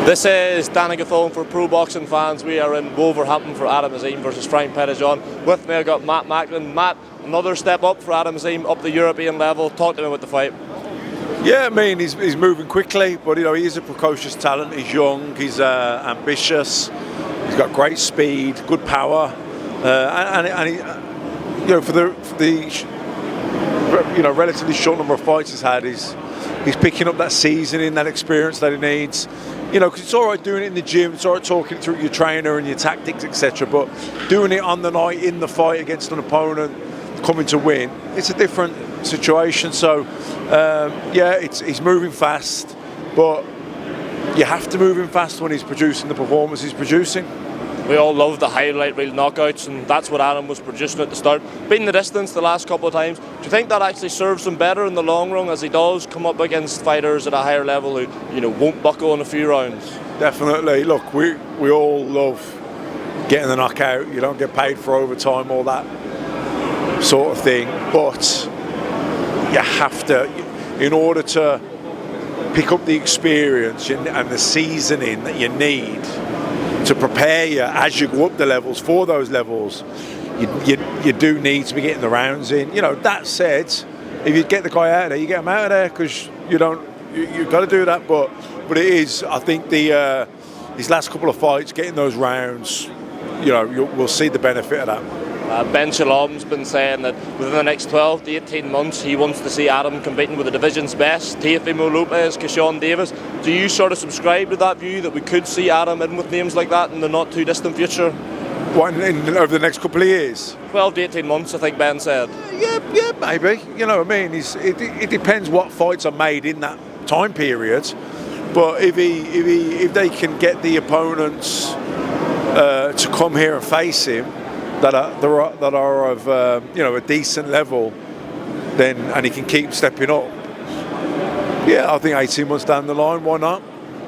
This is Danny Gathone for Pro Boxing Fans. We are in Wolverhampton for Adam Azim versus Frank Pettijohn. With me I've got Matt Macklin. Matt, another step up for Adam Azim, up the European level. Talk to me about the fight. Yeah, I mean, he's moving quickly, but he is a precocious talent. He's young, he's ambitious, he's got great speed, good power, and he, for the relatively short number of fights he's had, he's picking up that seasoning, that experience that he needs. Because it's all right doing it in the gym, it's all right talking through your trainer and your tactics, etc. But doing it on the night in the fight against an opponent, coming to win, it's a different situation. So, he's moving fast, but you have to move him fast when he's producing the performance he's producing. We all love the highlight reel knockouts, and that's what Adam was producing at the start. Beating the distance the last couple of times, do you think that actually serves him better in the long run as he does come up against fighters at a higher level who, won't buckle in a few rounds? Definitely. Look, we all love getting the knockout. You don't get paid for overtime, all that sort of thing. But you have to, in order to pick up the experience and the seasoning that you need to prepare you as you go up the levels for those levels, you do need to be getting the rounds in. That said, if you get the guy out of there, you get him out of there, because you've got to do that. But it is, I think, these last couple of fights, getting those rounds, we'll see the benefit of that. Ben Shalom's been saying that within the next 12 to 18 months he wants to see Adam competing with the division's best, Teofimo Lopez, Keyshawn Davis. Do you sort of subscribe to that view that we could see Adam in with names like that in the not too distant future? What, over the next couple of years? 12 to 18 months, I think Ben said. Yeah, maybe. It depends what fights are made in that time period. But if they can get the opponents to come here and face him that are of a decent level, then, and he can keep stepping up, I think 18 months down the line, why not?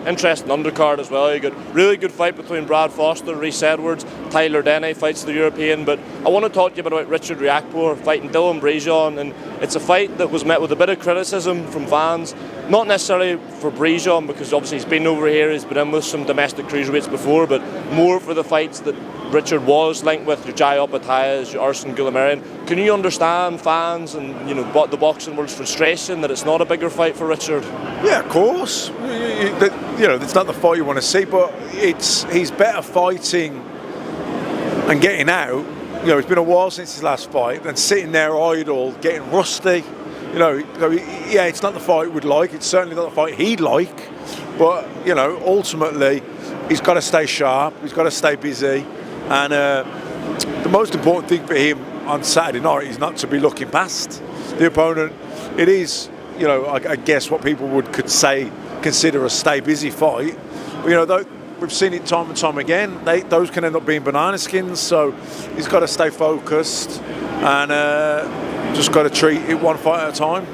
Interesting undercard as well. You got really good fight between Brad Foster, Rhys Edwards, Tyler Denny fights the European. But I want to talk to you about Richard Riakporhe fighting Dylan Brejon, and it's a fight that was met with a bit of criticism from fans. Not necessarily for Brejon, because obviously he's been over here, he's been in with some domestic cruiserweights before, but more for the fights that Richard was linked with, your Jai Opatayas, your Arsen Goulamirian. Can you understand fans and the boxing world's frustration that it's not a bigger fight for Richard? Yeah, of course. It's not the fight you want to see, but he's better fighting and getting out. It's been a while since his last fight, than sitting there idle, getting rusty. It's not the fight we'd like. It's certainly not the fight he'd like. But ultimately, he's got to stay sharp. He's got to stay busy. And the most important thing for him on Saturday night is not to be looking past the opponent. It is, I guess what people consider a stay busy fight. But, we've seen it time and time again. Those can end up being banana skins. So he's got to stay focused and just got to treat it one fight at a time.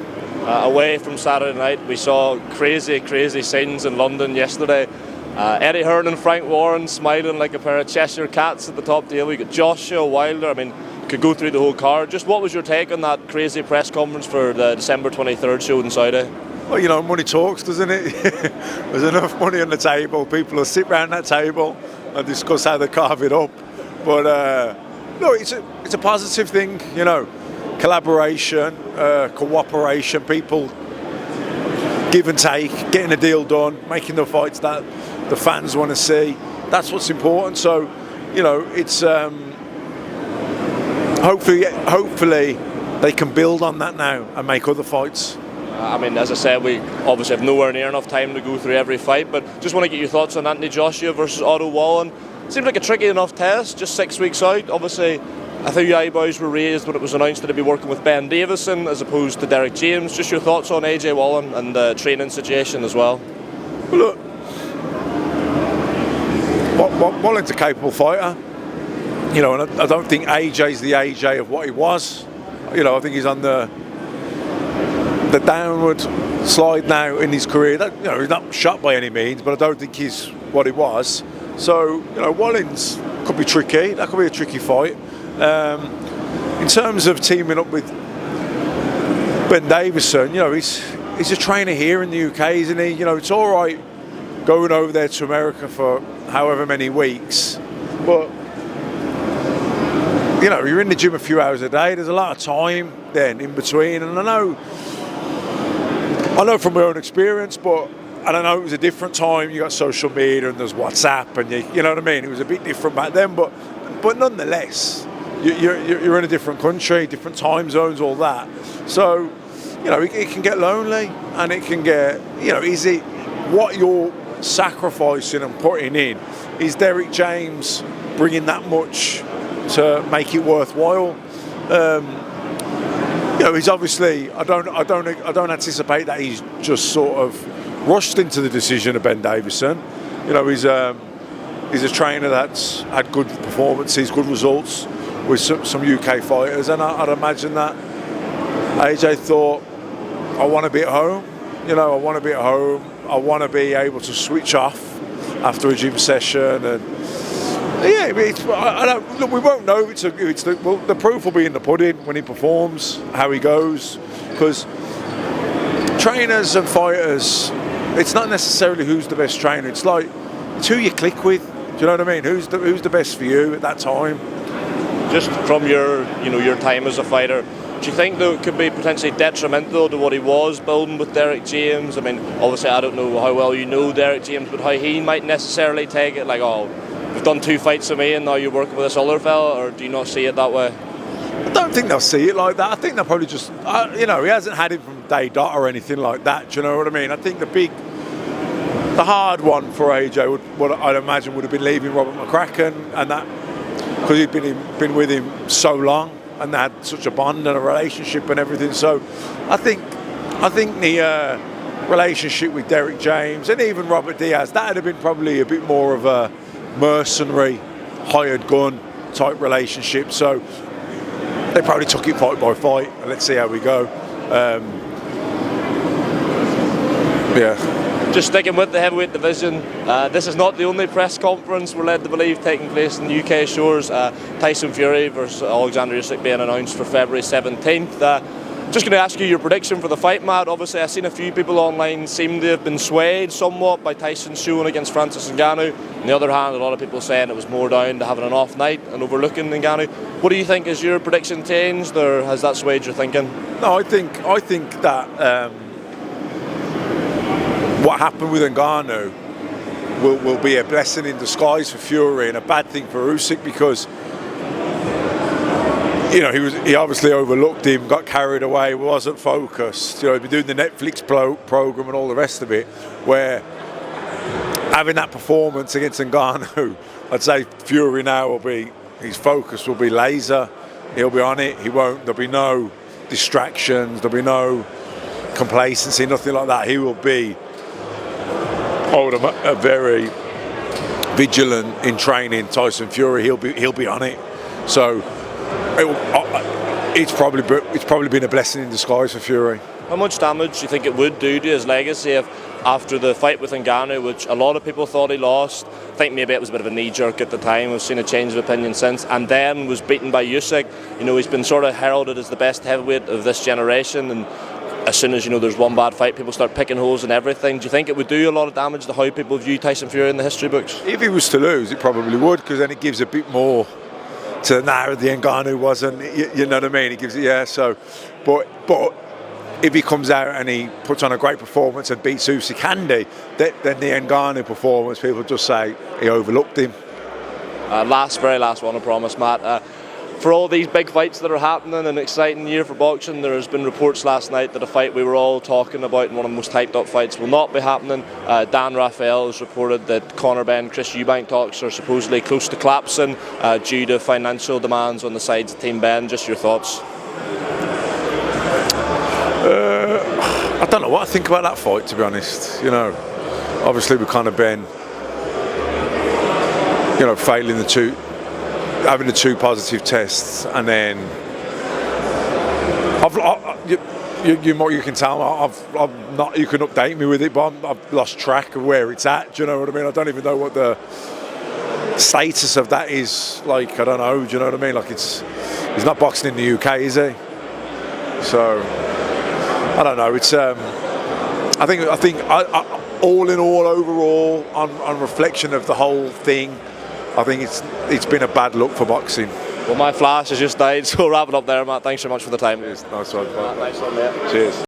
Away from Saturday night, we saw crazy scenes in London yesterday. Eddie Hearn and Frank Warren smiling like a pair of Cheshire cats at the top table. You got Joshua Wilder. I mean, could go through the whole card. Just what was your take on that crazy press conference for the December 23rd show in Saudi? Well, money talks, doesn't it? There's enough money on the table. People will sit round that table and discuss how they carve it up. But no, it's a positive thing. Collaboration, cooperation, people give and take, getting a deal done, making the fights that the fans want to see. That's what's important. So, it's hopefully they can build on that now and make other fights. As I said, we obviously have nowhere near enough time to go through every fight, but just want to get your thoughts on Anthony Joshua versus Otto Wallen. Seems like a tricky enough test, just 6 weeks out. Obviously, I think your eyebrows were raised when it was announced that he'd be working with Ben Davison as opposed to Derek James. Just your thoughts on AJ Wallen and the training situation as well. Well, look, Wallen's a capable fighter. And I don't think AJ's the AJ of what he was. I think he's on the downward slide now in his career. He's not shot by any means, but I don't think he's what he was. So, Wallen's could be tricky. That could be a tricky fight. In terms of teaming up with Ben Davison, he's a trainer here in the UK, isn't he? It's all right going over there to America for however many weeks. But you know, you're in the gym a few hours a day. There's a lot of time then in between, and I know from my own experience, but I don't know, it was a different time. You got social media and there's WhatsApp, and you know what I mean. It was a bit different back then, but nonetheless, you're in a different country, different time zones, all that. So, you know, it can get lonely, and it can get, you know, is it what you're sacrificing and putting in? Is Derek James bringing that much to make it worthwhile? You know, he's obviously. I don't anticipate that he's just sort of rushed into the decision of Ben Davison. You know, he's a trainer that's had good performances, good results with some UK fighters, and I'd imagine that AJ thought, I want to be at home. You know, I want to be at home. I want to be able to switch off after a gym session, and yeah, look, we won't know. The proof will be in the pudding when he performs, how he goes, because trainers and fighters, it's not necessarily who's the best trainer. It's like it's who you click with. Do you know what I mean? Who's the best for you at that time? Just from your time as a fighter, do you think though it could be potentially detrimental to what he was building with Derek James? I mean, obviously I don't know how well you know Derek James, but how he might necessarily take it, like, oh, we've done 2 fights with me and now you're working with this other fella, or do you not see it that way? I don't think they'll see it like that. I think they'll probably just, you know, he hasn't had him from day dot or anything like that. Do you know what I mean? I think the hard one for AJ what I'd imagine would have been leaving Robert McCracken, and that because he'd been with him so long and they had such a bond and a relationship and everything. So I think the relationship with Derek James and even Robert Diaz, that would have been probably a bit more of a mercenary, hired gun type relationship. So they probably took it fight by fight, and let's see how we go. Yeah. Just sticking with the heavyweight division, this is not the only press conference we're led to believe taking place in the UK shores. Tyson Fury versus Oleksandr Usyk being announced for February 17th. Just going to ask you your prediction for the fight, Matt. Obviously, I've seen a few people online seem to have been swayed somewhat by Tyson's showing against Francis Ngannou. On the other hand, a lot of people saying it was more down to having an off night and overlooking Ngannou. What do you think? Has your prediction changed, or has that swayed your thinking? No, I think that what happened with Ngannou will be a blessing in disguise for Fury and a bad thing for Usyk, because you know he obviously overlooked him, got carried away, wasn't focused. You know, he'd been doing the Netflix program and all the rest of it, where having that performance against Ngannou, I'd say Fury now his focus will be laser. He'll be on it. There'll be no distractions. There'll be no complacency, nothing like that. He will be a very vigilant in training. Tyson Fury, he'll be on it. So it's probably been a blessing in disguise for Fury. How much damage do you think it would do to his legacy if, after the fight with Ngannou, which a lot of people thought he lost, I think maybe it was a bit of a knee-jerk at the time, we've seen a change of opinion since, and then was beaten by Usyk? You know, he's been sort of heralded as the best heavyweight of this generation, and as soon as, you know, there's one bad fight, people start picking holes in everything. Do you think it would do a lot of damage to how people view Tyson Fury in the history books? If he was to lose, it probably would, because then it gives a bit more to now the Ngannou wasn't. You know what I mean? It gives it, yeah. So, but if he comes out and he puts on a great performance and beats Usyk handy, then the Ngannou performance, people just say he overlooked him. Very last one, I promise, Matt. For all these big fights that are happening, an exciting year for boxing, there has been reports last night that a fight we were all talking about and one of the most hyped up fights will not be happening. Dan Raphael has reported that Conor Benn, Chris Eubank talks are supposedly close to collapsing due to financial demands on the sides of Team Benn. Just your thoughts? I don't know what I think about that fight, to be honest. You know, obviously with Conor Benn, you know, having the two positive tests, and then you can tell I'm not. You can update me with it, but I've lost track of where it's at. Do you know what I mean? I don't even know what the status of that is. Like, I don't know. Do you know what I mean? Like, he's not boxing in the UK, is he? So I don't know. It's I think all in all, overall, on reflection of the whole thing, I think it's been a bad look for boxing. Well, my flash has just died, so we'll wrap it up there, Matt. Thanks so much for the time. Nice one, Matt, nice one, mate. Cheers.